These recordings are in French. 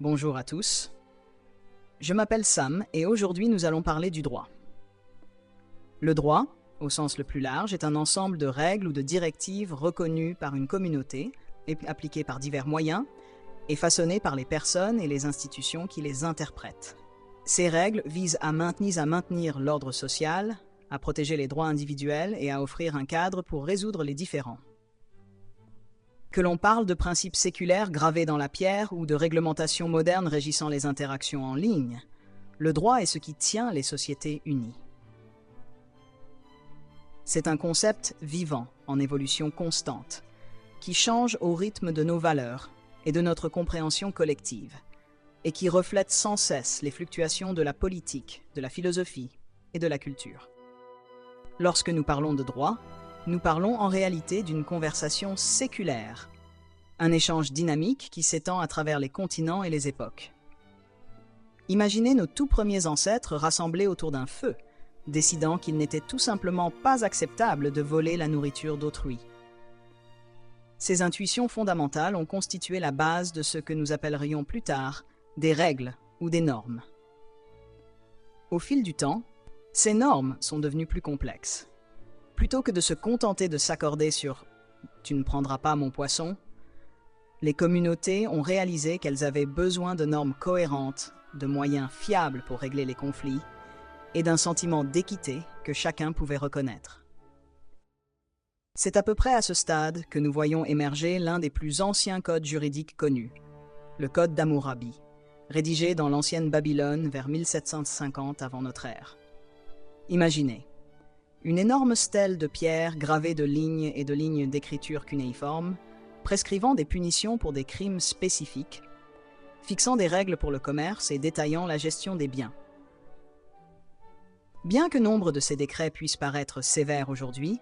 Bonjour à tous. Je m'appelle Sam et aujourd'hui nous allons parler du droit. Le droit, au sens le plus large, est un ensemble de règles ou de directives reconnues par une communauté et appliquées par divers moyens et façonnées par les personnes et les institutions qui les interprètent. Ces règles visent à maintenir l'ordre social, à protéger les droits individuels et à offrir un cadre pour résoudre les différends. Que l'on parle de principes séculaires gravés dans la pierre ou de réglementations modernes régissant les interactions en ligne, le droit est ce qui tient les sociétés unies. C'est un concept vivant, en évolution constante, qui change au rythme de nos valeurs et de notre compréhension collective, et qui reflète sans cesse les fluctuations de la politique, de la philosophie et de la culture. Lorsque nous parlons de droit, nous parlons en réalité d'une conversation séculaire, un échange dynamique qui s'étend à travers les continents et les époques. Imaginez nos tout premiers ancêtres rassemblés autour d'un feu, décidant qu'il n'était tout simplement pas acceptable de voler la nourriture d'autrui. Ces intuitions fondamentales ont constitué la base de ce que nous appellerions plus tard des règles ou des normes. Au fil du temps, ces normes sont devenues plus complexes. Plutôt que de se contenter de s'accorder sur « tu ne prendras pas mon poisson », les communautés ont réalisé qu'elles avaient besoin de normes cohérentes, de moyens fiables pour régler les conflits et d'un sentiment d'équité que chacun pouvait reconnaître. C'est à peu près à ce stade que nous voyons émerger l'un des plus anciens codes juridiques connus, le Code d'Hammurabi, rédigé dans l'ancienne Babylone vers 1750 avant notre ère. Imaginez. Une énorme stèle de pierre gravée de lignes et de lignes d'écriture cunéiformes, prescrivant des punitions pour des crimes spécifiques, fixant des règles pour le commerce et détaillant la gestion des biens. Bien que nombre de ces décrets puissent paraître sévères aujourd'hui,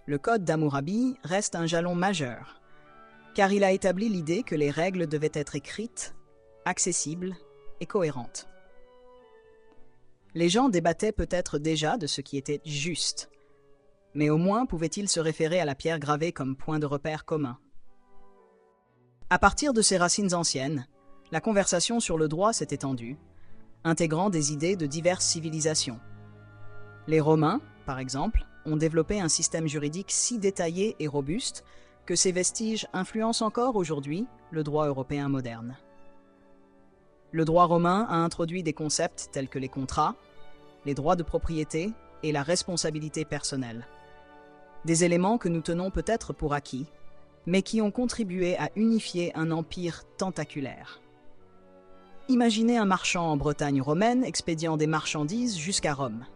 le Code d'Hammurabi reste un jalon majeur, car il a établi l'idée que les règles devaient être écrites, accessibles et cohérentes. Les gens débattaient peut-être déjà de ce qui était juste, mais au moins pouvaient-ils se référer à la pierre gravée comme point de repère commun. À partir de ces racines anciennes, la conversation sur le droit s'est étendue, intégrant des idées de diverses civilisations. Les Romains, par exemple, ont développé un système juridique si détaillé et robuste que ces vestiges influencent encore aujourd'hui le droit européen moderne. Le droit romain a introduit des concepts tels que les contrats, les droits de propriété et la responsabilité personnelle. Des éléments que nous tenons peut-être pour acquis, mais qui ont contribué à unifier un empire tentaculaire. Imaginez un marchand en Bretagne romaine expédiant des marchandises jusqu'à Rome.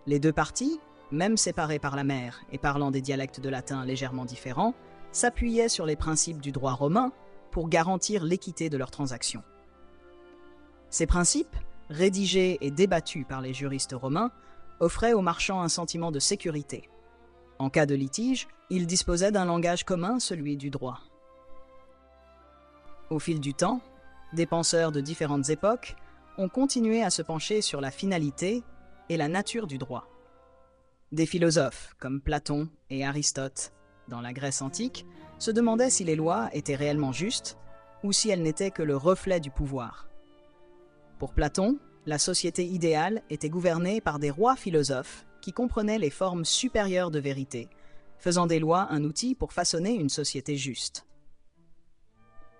Les deux parties, même séparées par la mer et parlant des dialectes de latin légèrement différents, s'appuyaient sur les principes du droit romain pour garantir l'équité de leurs transactions. Ces principes, rédigés et débattus par les juristes romains, offraient aux marchands un sentiment de sécurité. En cas de litige, ils disposaient d'un langage commun, celui du droit. Au fil du temps, des penseurs de différentes époques ont continué à se pencher sur la finalité et la nature du droit. Des philosophes comme Platon et Aristote, dans la Grèce antique, se demandaient si les lois étaient réellement justes ou si elles n'étaient que le reflet du pouvoir. Pour Platon, la société idéale était gouvernée par des rois philosophes qui comprenaient les formes supérieures de vérité, faisant des lois un outil pour façonner une société juste.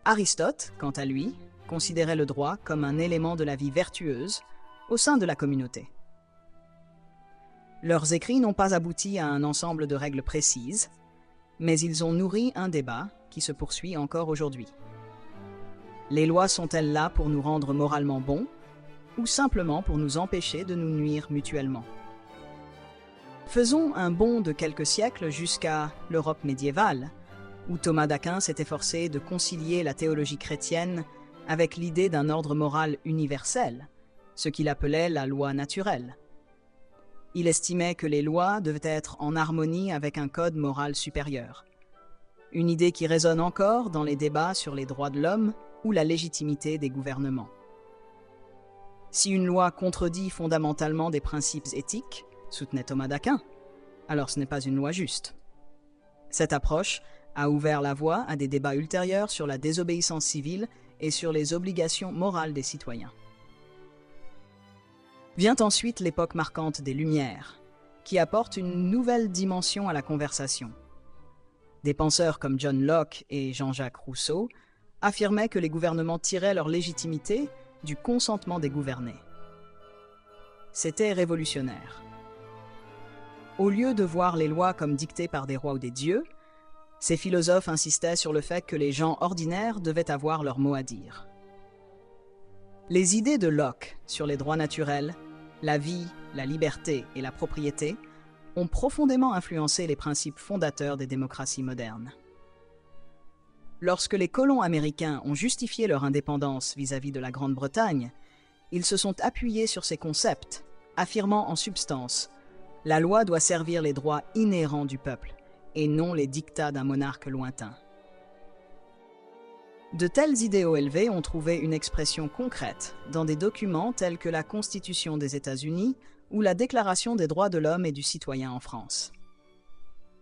Aristote, quant à lui, considérait le droit comme un élément de la vie vertueuse au sein de la communauté. Leurs écrits n'ont pas abouti à un ensemble de règles précises, mais ils ont nourri un débat qui se poursuit encore aujourd'hui. Les lois sont-elles là pour nous rendre moralement bons ou simplement pour nous empêcher de nous nuire mutuellement? Faisons un bond de quelques siècles jusqu'à l'Europe médiévale, où Thomas d'Aquin s'est efforcé de concilier la théologie chrétienne avec l'idée d'un ordre moral universel, ce qu'il appelait la loi naturelle. Il estimait que les lois devaient être en harmonie avec un code moral supérieur. Une idée qui résonne encore dans les débats sur les droits de l'homme ou la légitimité des gouvernements. Si une loi contredit fondamentalement des principes éthiques, soutenait Thomas d'Aquin, alors ce n'est pas une loi juste. Cette approche a ouvert la voie à des débats ultérieurs sur la désobéissance civile et sur les obligations morales des citoyens. Vient ensuite l'époque marquante des Lumières, qui apporte une nouvelle dimension à la conversation. Des penseurs comme John Locke et Jean-Jacques Rousseau affirmaient que les gouvernements tiraient leur légitimité du consentement des gouvernés. C'était révolutionnaire. Au lieu de voir les lois comme dictées par des rois ou des dieux, ces philosophes insistaient sur le fait que les gens ordinaires devaient avoir leur mot à dire. Les idées de Locke sur les droits naturels, la vie, la liberté et la propriété ont profondément influencé les principes fondateurs des démocraties modernes. Lorsque les colons américains ont justifié leur indépendance vis-à-vis de la Grande-Bretagne, ils se sont appuyés sur ces concepts, affirmant en substance « La loi doit servir les droits inhérents du peuple et non les dictats d'un monarque lointain ». De tels idéaux élevés ont trouvé une expression concrète dans des documents tels que la Constitution des États-Unis ou la Déclaration des droits de l'homme et du citoyen en France.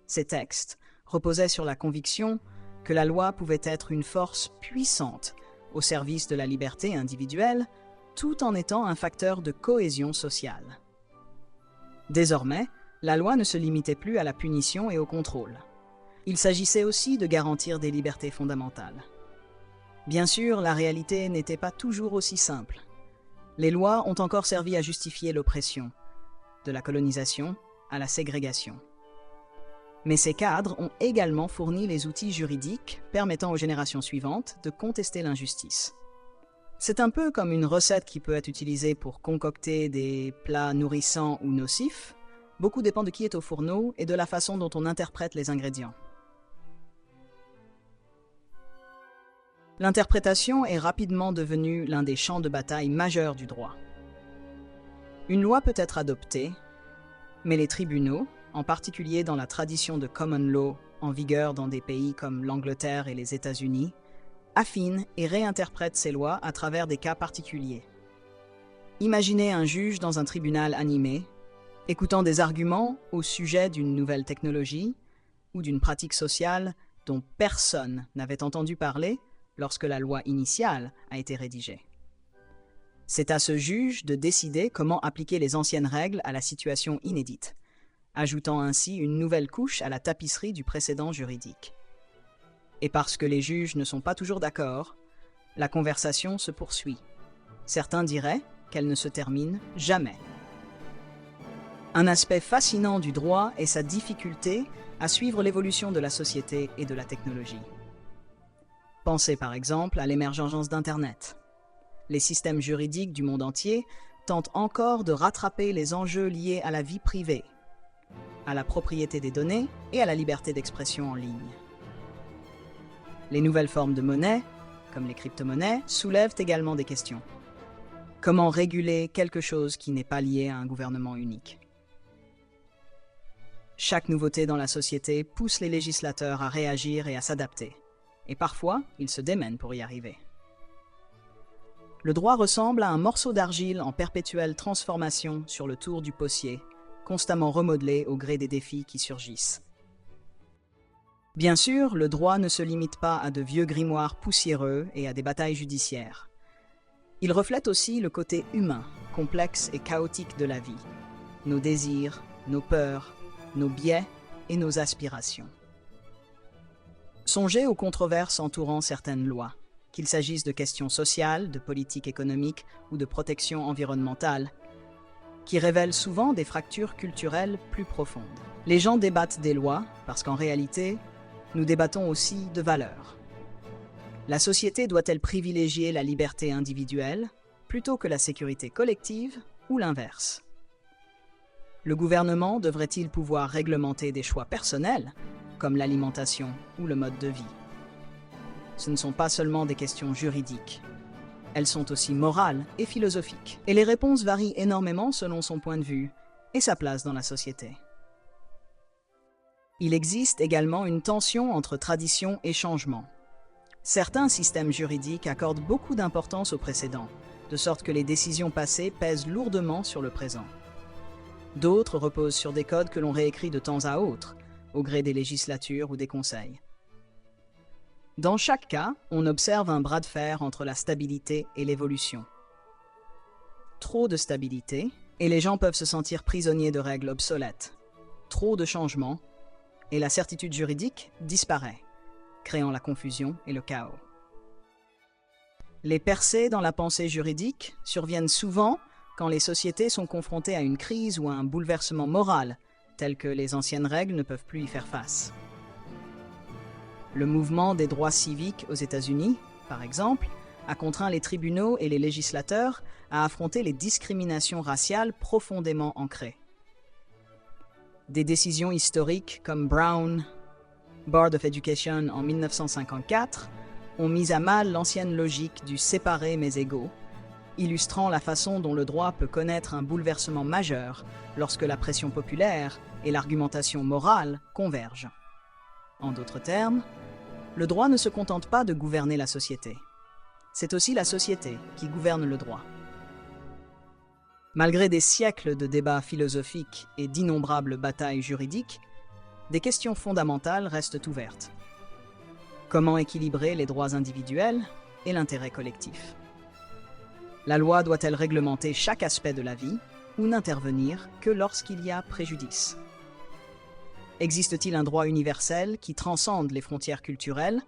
Ces textes reposaient sur la conviction que la loi pouvait être une force puissante au service de la liberté individuelle, tout en étant un facteur de cohésion sociale. Désormais, la loi ne se limitait plus à la punition et au contrôle. Il s'agissait aussi de garantir des libertés fondamentales. Bien sûr, la réalité n'était pas toujours aussi simple. Les lois ont encore servi à justifier l'oppression, de la colonisation à la ségrégation. Mais ces cadres ont également fourni les outils juridiques permettant aux générations suivantes de contester l'injustice. C'est un peu comme une recette qui peut être utilisée pour concocter des plats nourrissants ou nocifs. Beaucoup dépend de qui est au fourneau et de la façon dont on interprète les ingrédients. L'interprétation est rapidement devenue l'un des champs de bataille majeurs du droit. Une loi peut être adoptée, mais les tribunaux, en particulier dans la tradition de common law en vigueur dans des pays comme l'Angleterre et les États-Unis, affinent et réinterprètent ces lois à travers des cas particuliers. Imaginez un juge dans un tribunal animé, écoutant des arguments au sujet d'une nouvelle technologie ou d'une pratique sociale dont personne n'avait entendu parler lorsque la loi initiale a été rédigée. C'est à ce juge de décider comment appliquer les anciennes règles à la situation inédite, ajoutant ainsi une nouvelle couche à la tapisserie du précédent juridique. Et parce que les juges ne sont pas toujours d'accord, la conversation se poursuit. Certains diraient qu'elle ne se termine jamais. Un aspect fascinant du droit est sa difficulté à suivre l'évolution de la société et de la technologie. Pensez par exemple à l'émergence d'Internet. Les systèmes juridiques du monde entier tentent encore de rattraper les enjeux liés à la vie privée, à la propriété des données et à la liberté d'expression en ligne. Les nouvelles formes de monnaie, comme les crypto-monnaies, soulèvent également des questions. Comment réguler quelque chose qui n'est pas lié à un gouvernement unique? Chaque nouveauté dans la société pousse les législateurs à réagir et à s'adapter. Et parfois, ils se démènent pour y arriver. Le droit ressemble à un morceau d'argile en perpétuelle transformation sur le tour du possier, constamment remodelé au gré des défis qui surgissent. Bien sûr, le droit ne se limite pas à de vieux grimoires poussiéreux et à des batailles judiciaires. Il reflète aussi le côté humain, complexe et chaotique de la vie, nos désirs, nos peurs, nos biais et nos aspirations. Songez aux controverses entourant certaines lois, qu'il s'agisse de questions sociales, de politique économique ou de protection environnementale, qui révèlent souvent des fractures culturelles plus profondes. Les gens débattent des lois parce qu'en réalité, nous débattons aussi de valeurs. La société doit-elle privilégier la liberté individuelle plutôt que la sécurité collective ou l'inverse? Le gouvernement devrait-il pouvoir réglementer des choix personnels, comme l'alimentation ou le mode de vie? Ce ne sont pas seulement des questions juridiques. Elles sont aussi morales et philosophiques. Et les réponses varient énormément selon son point de vue et sa place dans la société. Il existe également une tension entre tradition et changement. Certains systèmes juridiques accordent beaucoup d'importance au précédent, de sorte que les décisions passées pèsent lourdement sur le présent. D'autres reposent sur des codes que l'on réécrit de temps à autre, au gré des législatures ou des conseils. Dans chaque cas, on observe un bras de fer entre la stabilité et l'évolution. Trop de stabilité, et les gens peuvent se sentir prisonniers de règles obsolètes. Trop de changements, et la certitude juridique disparaît, créant la confusion et le chaos. Les percées dans la pensée juridique surviennent souvent quand les sociétés sont confrontées à une crise ou à un bouleversement moral, tel que les anciennes règles ne peuvent plus y faire face. Le mouvement des droits civiques aux États-Unis, par exemple, a contraint les tribunaux et les législateurs à affronter les discriminations raciales profondément ancrées. Des décisions historiques comme Brown, Board of Education en 1954, ont mis à mal l'ancienne logique du séparer mais égaux, illustrant la façon dont le droit peut connaître un bouleversement majeur lorsque la pression populaire et l'argumentation morale convergent. En d'autres termes, le droit ne se contente pas de gouverner la société. C'est aussi la société qui gouverne le droit. Malgré des siècles de débats philosophiques et d'innombrables batailles juridiques, des questions fondamentales restent ouvertes. Comment équilibrer les droits individuels et l'intérêt collectif? La loi doit-elle réglementer chaque aspect de la vie ou n'intervenir que lorsqu'il y a préjudice? Existe-t-il un droit universel qui transcende les frontières culturelles,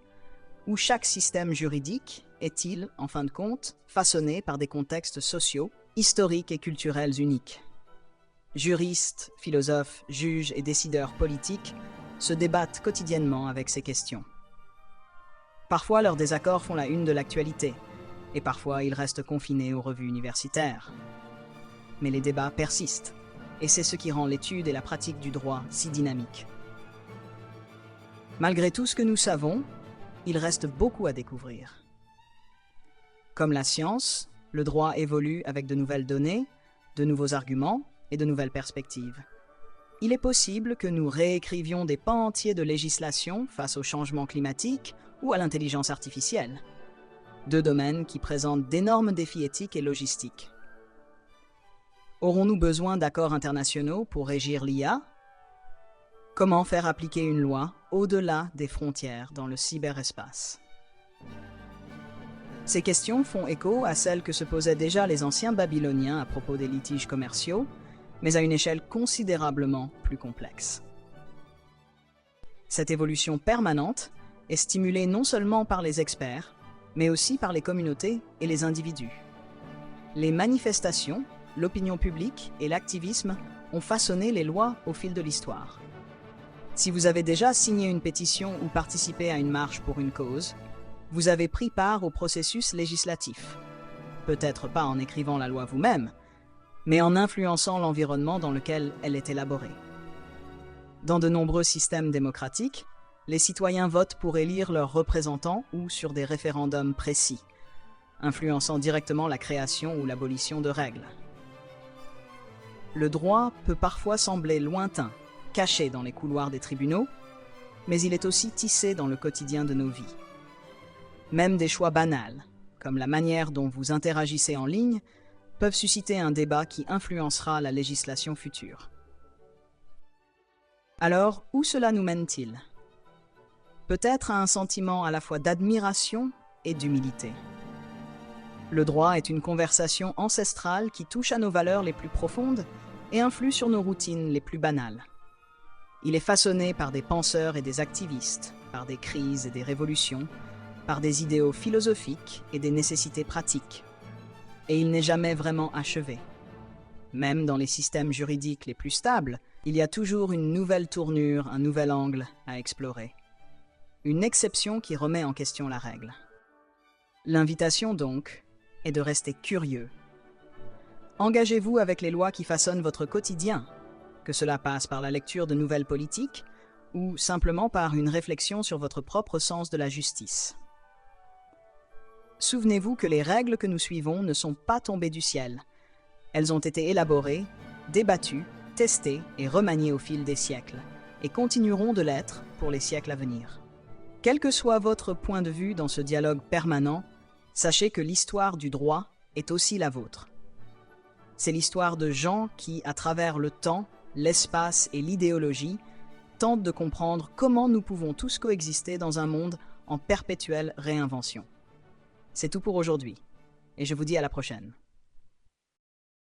ou chaque système juridique est-il, en fin de compte, façonné par des contextes sociaux, historiques et culturels uniques? Juristes, philosophes, juges et décideurs politiques se débattent quotidiennement avec ces questions. Parfois, leurs désaccords font la une de l'actualité, et parfois ils restent confinés aux revues universitaires. Mais les débats persistent, et c'est ce qui rend l'étude et la pratique du droit si dynamiques. Malgré tout ce que nous savons, il reste beaucoup à découvrir. Comme la science, le droit évolue avec de nouvelles données, de nouveaux arguments et de nouvelles perspectives. Il est possible que nous réécrivions des pans entiers de législation face au changement climatique ou à l'intelligence artificielle, deux domaines qui présentent d'énormes défis éthiques et logistiques. Aurons-nous besoin d'accords internationaux pour régir l'IA? Comment faire appliquer une loi au-delà des frontières dans le cyberespace? Ces questions font écho à celles que se posaient déjà les anciens Babyloniens à propos des litiges commerciaux, mais à une échelle considérablement plus complexe. Cette évolution permanente est stimulée non seulement par les experts, mais aussi par les communautés et les individus. Les manifestations, l'opinion publique et l'activisme ont façonné les lois au fil de l'histoire. Si vous avez déjà signé une pétition ou participé à une marche pour une cause, vous avez pris part au processus législatif. Peut-être pas en écrivant la loi vous-même, mais en influençant l'environnement dans lequel elle est élaborée. Dans de nombreux systèmes démocratiques, les citoyens votent pour élire leurs représentants ou sur des référendums précis, influençant directement la création ou l'abolition de règles. Le droit peut parfois sembler lointain, caché dans les couloirs des tribunaux, mais il est aussi tissé dans le quotidien de nos vies. Même des choix banals, comme la manière dont vous interagissez en ligne, peuvent susciter un débat qui influencera la législation future. Alors, où cela nous mène-t-il? Peut-être à un sentiment à la fois d'admiration et d'humilité. Le droit est une conversation ancestrale qui touche à nos valeurs les plus profondes et influe sur nos routines les plus banales. Il est façonné par des penseurs et des activistes, par des crises et des révolutions, par des idéaux philosophiques et des nécessités pratiques. Et il n'est jamais vraiment achevé. Même dans les systèmes juridiques les plus stables, il y a toujours une nouvelle tournure, un nouvel angle à explorer. Une exception qui remet en question la règle. L'invitation donc est de rester curieux. Engagez-vous avec les lois qui façonnent votre quotidien, que cela passe par la lecture de nouvelles politiques ou simplement par une réflexion sur votre propre sens de la justice. Souvenez-vous que les règles que nous suivons ne sont pas tombées du ciel. Elles ont été élaborées, débattues, testées et remaniées au fil des siècles, et continueront de l'être pour les siècles à venir. Quel que soit votre point de vue dans ce dialogue permanent, sachez que l'histoire du droit est aussi la vôtre. C'est l'histoire de gens qui, à travers le temps, l'espace et l'idéologie, tentent de comprendre comment nous pouvons tous coexister dans un monde en perpétuelle réinvention. C'est tout pour aujourd'hui, et je vous dis à la prochaine.